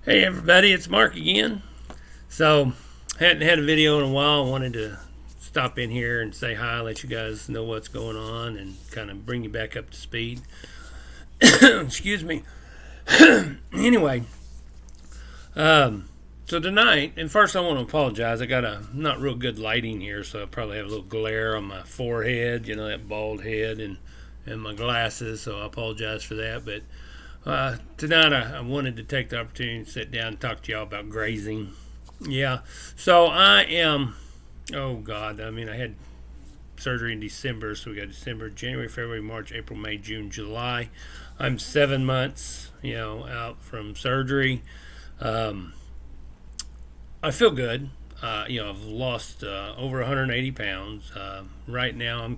Hey everybody, it's Mark again. So, hadn't had a video in a while. I wanted to stop in here and say hi, let you guys know what's going on, and kind of bring you back up to speed. Excuse me. Anyway, um, so tonight, and first I want to apologize. I got a not real good lighting here, so I probably have a little glare on my forehead, that bald head, and my glasses. So I apologize for that. But tonight I wanted to take the opportunity to sit down and talk to y'all about grazing. Yeah. So I am. Oh God. I mean, I had surgery in December, so we got December, January, February, March, April, May, June, July. I'm 7 months, out from surgery. Um, I feel good. I've lost over 180 pounds. Right now, I'm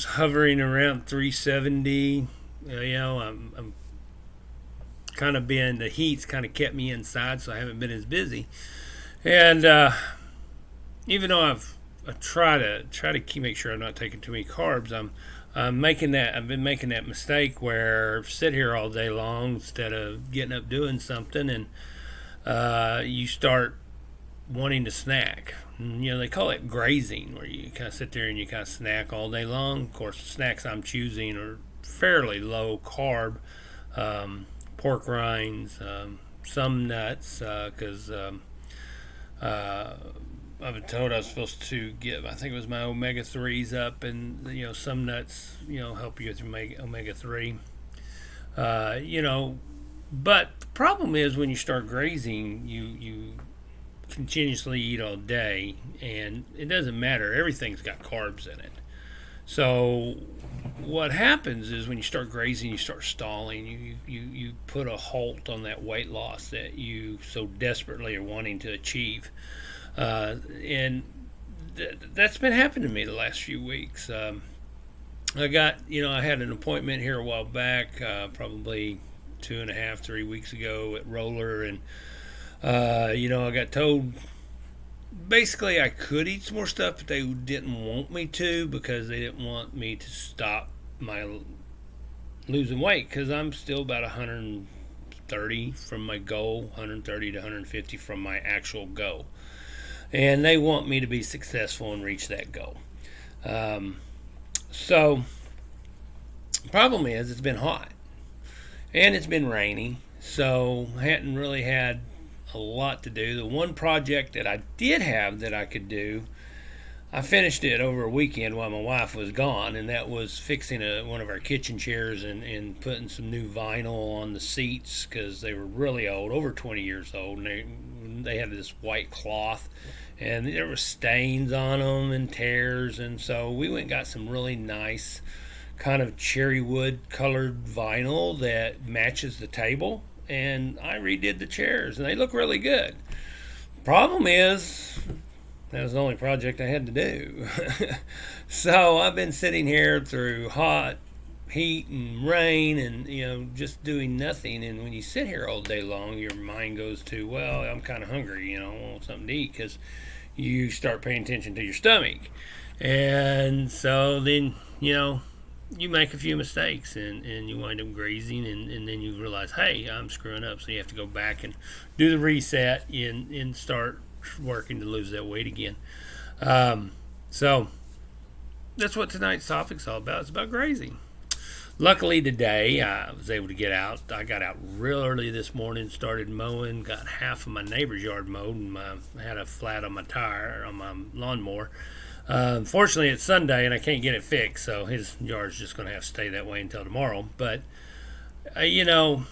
hovering around 370. I'm kind of been the heat's kind of kept me inside, so I haven't been as busy. And even though I try to keep make sure I'm not taking too many carbs, I'm making that I've been making that mistake where I sit here all day long instead of getting up doing something, and you start wanting to snack. They call it grazing, where you kind of sit there and you kind of snack all day long. Of course, the snacks I'm choosing are fairly low carb, pork rinds, some nuts, because I've been told I was supposed to get, I think it was my omega 3s up, and some nuts, help you with your omega 3. Uh, you know, but the problem is when you start grazing, you continuously eat all day, and it doesn't matter. Everything's got carbs in it. So what happens is when you start grazing, you start stalling. You put a halt on that weight loss that you so desperately are wanting to achieve, and that's been happening to me the last few weeks. I had an appointment here a while back, probably 2.5, 3 weeks ago at Roller, and I got told basically I could eat some more stuff, but they didn't want me to because they didn't want me to stop my losing weight because I'm still about 130 from my goal, 130 to 150 from my actual goal, and they want me to be successful and reach that goal. Um, so, problem is it's been hot and it's been rainy, so I hadn't really had a lot to do. The one project that I did have that I could do, I finished it over a weekend while my wife was gone, and that was fixing one of our kitchen chairs and putting some new vinyl on the seats because they were really old, over 20 years old, and they had this white cloth, and there were stains on them and tears, and so we went and got some really nice kind of cherry wood colored vinyl that matches the table, and I redid the chairs, and they look really good. Problem is, that was the only project I had to do. So I've been sitting here through heat and rain, and just doing nothing. And when you sit here all day long, your mind goes to, well, I'm kind of hungry. I want something to eat because you start paying attention to your stomach, and so then you make a few mistakes, and you wind up grazing, and then you realize, hey, I'm screwing up, so you have to go back and do the reset and start working to lose that weight again. So that's what tonight's topic's all about. It's about grazing. Luckily today I was able to get out. I got out real early this morning, started mowing, got half of my neighbor's yard mowed, and I had a flat on my tire on my lawnmower. Unfortunately, it's Sunday and I can't get it fixed, so his yard's just going to have to stay that way until tomorrow. But, uh, you know,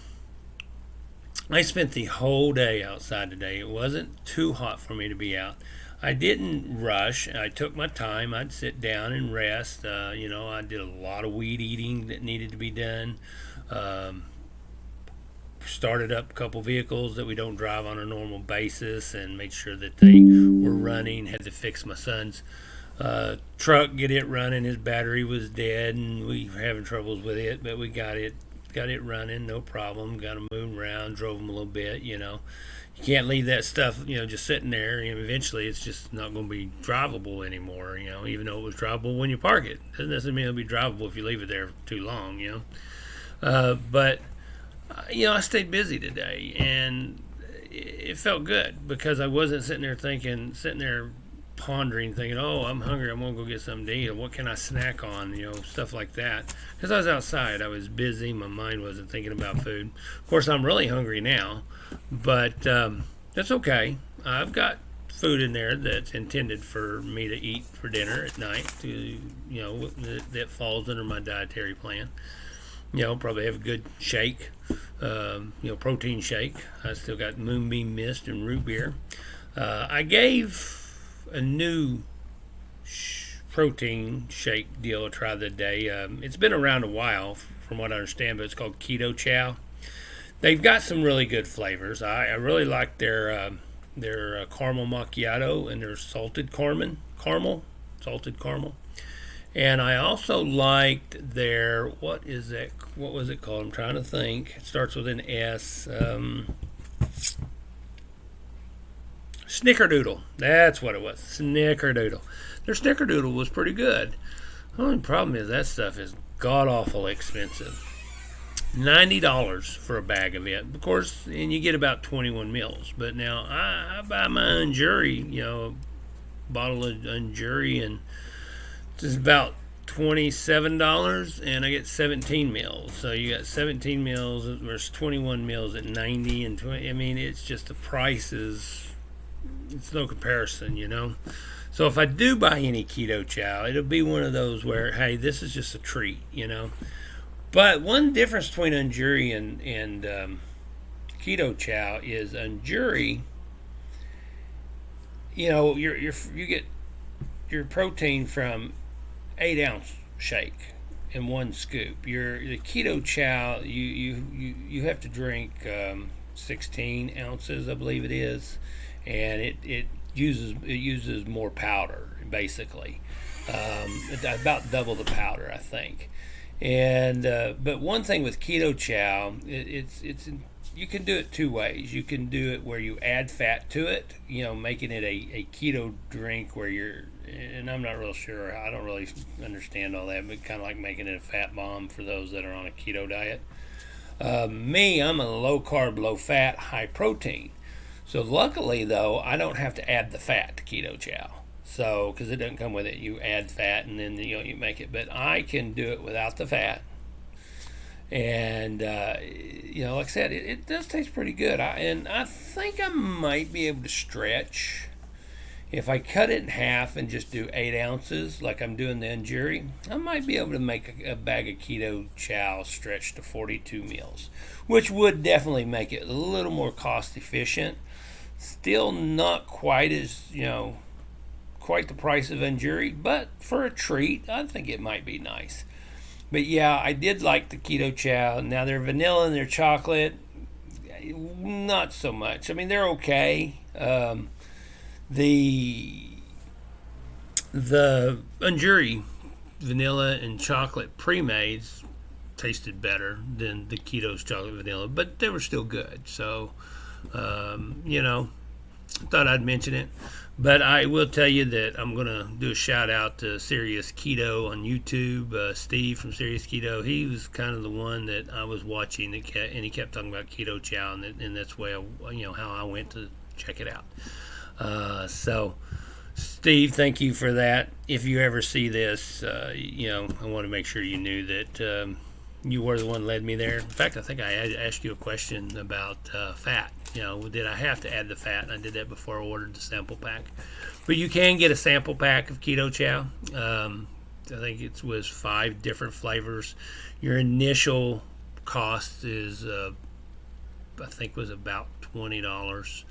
I spent the whole day outside today. It wasn't too hot for me to be out. I didn't rush. I took my time. I'd sit down and rest. I did a lot of weed eating that needed to be done. Um, Started up a couple vehicles that we don't drive on a normal basis and made sure that they were running. Had to fix my son's truck, get it running. His battery was dead, and we were having troubles with it, but we got it running, no problem. Got him moving around, drove him a little bit. You can't leave that stuff, just sitting there. Eventually, it's just not going to be drivable anymore. Even though it was drivable when you park it, doesn't necessarily mean it'll be drivable if you leave it there too long. But I stayed busy today, and it felt good because I wasn't sitting there pondering, thinking, "Oh, I'm hungry. I'm gonna go get something to eat. Or what can I snack on?" Stuff like that. Because I was outside, I was busy. My mind wasn't thinking about food. Of course, I'm really hungry now, but that's okay. I've got food in there that's intended for me to eat for dinner at night. That falls under my dietary plan. Probably have a good shake, protein shake. I still got moonbeam mist and root beer. I gave a new protein shake deal a try the day. It's been around a while, from what I understand, but it's called Keto Chow. They've got some really good flavors. I really like their caramel macchiato and their salted caramel. And I also liked their, what was it called? I'm trying to think. It starts with an S. Snickerdoodle. That's what it was. Snickerdoodle. Their Snickerdoodle was pretty good. The only problem is that stuff is god awful expensive. $90 for a bag of it. Of course, and you get about 21 meals. But now I buy my Unjuri, a bottle of Unjuri, and it's about $27, and I get 17 meals. So you got 17 meals versus 21 meals at 90 and 20. I mean, it's just the prices. It's no comparison. So if I do buy any Keto Chow, it'll be one of those where, hey, this is just a treat. But one difference between Unjuri and Keto Chow is Unjuri. You get your protein from 8-ounce shake in one scoop. The Keto Chow, you have to drink 16 ounces, I believe it is, and it uses more powder basically, about double the powder, I think. And but one thing with Keto Chow, it's you can do it two ways. You can do it where you add fat to it, making it a keto drink where and I'm not real sure. I don't really understand all that, but kind of like making it a fat bomb for those that are on a keto diet. I'm a low carb, low fat, high protein. So luckily though, I don't have to add the fat to Keto Chow. So, because it doesn't come with it, you add fat and then you make it. But I can do it without the fat, and like I said, it does taste pretty good. I think I might be able to stretch if I cut it in half and just do 8 ounces, like I'm doing the Unjuri. I might be able to make a bag of Keto Chow stretch to 42 meals, which would definitely make it a little more cost efficient. Still not quite as quite the price of Unjuri, but for a treat, I think it might be nice. But yeah, I did like the Keto Chow. Now their vanilla and their chocolate, not so much. I mean, they're okay. The Unjuri vanilla and chocolate pre-mades tasted better than the Keto's chocolate vanilla, but they were still good. So, thought I'd mention it. But I will tell you that I'm going to do a shout out to Serious Keto on YouTube. Steve from Serious Keto, he was kind of the one that I was watching, and he kept talking about Keto Chow, and that's why how I went to check it out. So, Steve, thank you for that. If you ever see this, I want to make sure you knew that you were the one that led me there. In fact, I think I asked you a question about fat. Did I have to add the fat? And I did that before I ordered the sample pack. But you can get a sample pack of Keto Chow. I think it was 5 different flavors. Your initial cost is, I think, was about $20.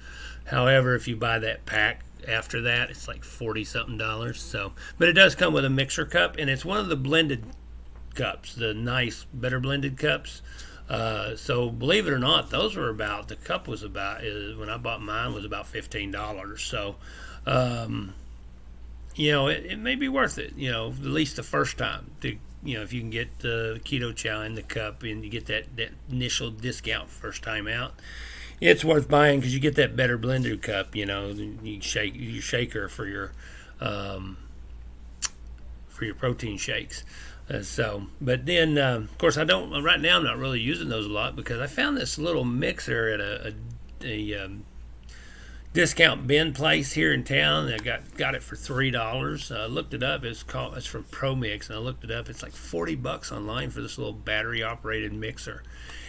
However, if you buy that pack after that, it's like $40-something. So, but it does come with a mixer cup, and it's one of the blended cups, the nice, better blended cups. So believe it or not, those were about, the cup was about, when I bought mine, was about $15. So, it may be worth it, at least the first time to, if you can get the Keto Chow in the cup and you get that initial discount first time out, it's worth buying because you get that better blender cup, you shake your shaker for your protein shakes. But then, of course, I don't. Right now, I'm not really using those a lot because I found this little mixer at a discount bin place here in town. I got it for $3. I looked it up. It's from Pro Mix, and I looked it up. It's like $40 online for this little battery operated mixer,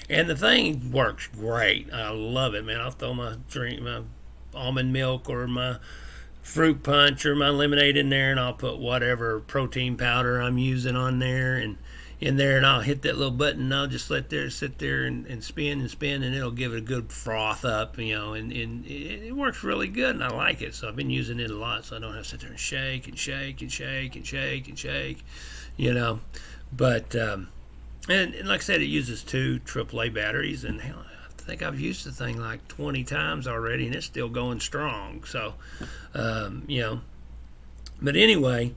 and the thing works great. I love it, man. I'll throw my almond milk or my fruit punch or my lemonade in there, and I'll put whatever protein powder I'm using on there and in there, and I'll hit that little button, and I'll just sit there and spin and spin, and it'll give it a good froth up, and it works really good, and I like it. So I've been using it a lot, so I don't have to sit there and shake and shake and shake and shake and shake, you know. But and like I said, it uses two AAA batteries, and hell, I think I've used the thing like 20 times already, and it's still going strong. So, you know. But anyway,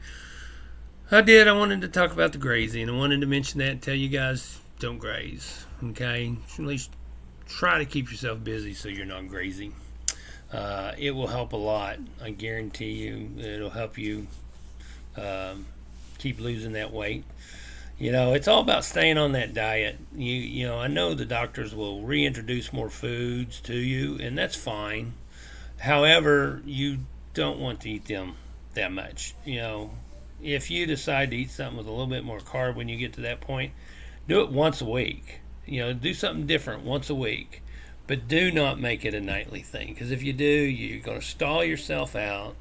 I wanted to talk about the grazing. I wanted to mention that and tell you guys don't graze. Okay? At least try to keep yourself busy so you're not grazing. It will help a lot. I guarantee you it'll help you keep losing that weight. It's all about staying on that diet. I know the doctors will reintroduce more foods to you, and that's fine. However, you don't want to eat them that much. If you decide to eat something with a little bit more carb when you get to that point, do it once a week. Do something different once a week, but do not make it a nightly thing. Because if you do, you're going to stall yourself out,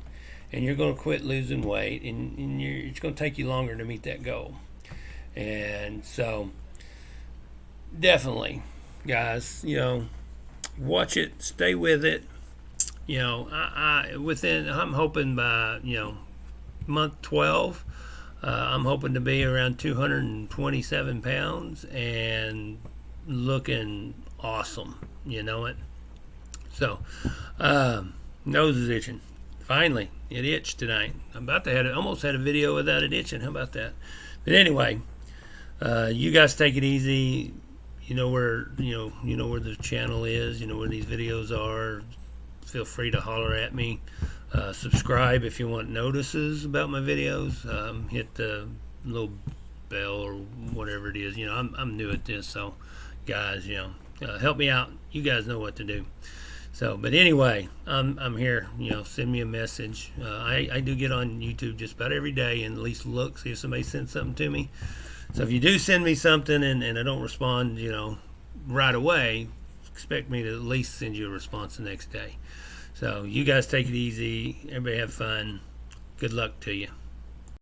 and you're going to quit losing weight, and it's going to take you longer to meet that goal. And so, definitely, guys, watch it, stay with it. I'm hoping by month 12, I'm hoping to be around 227 pounds and looking awesome. You know it. So, nose is itching. Finally, it itched tonight. Almost had a video without it itching. How about that? But anyway. You guys take it easy. You know where the channel is. You know where these videos are. Feel free to holler at me. Subscribe if you want notices about my videos. Hit the little bell or whatever it is. I'm new at this, so guys, help me out. You guys know what to do. So, but anyway, I'm here. Send me a message. I do get on YouTube just about every day and at least look, see if somebody sends something to me. So if you do send me something and I don't respond, right away, expect me to at least send you a response the next day. So you guys take it easy. Everybody have fun. Good luck to you.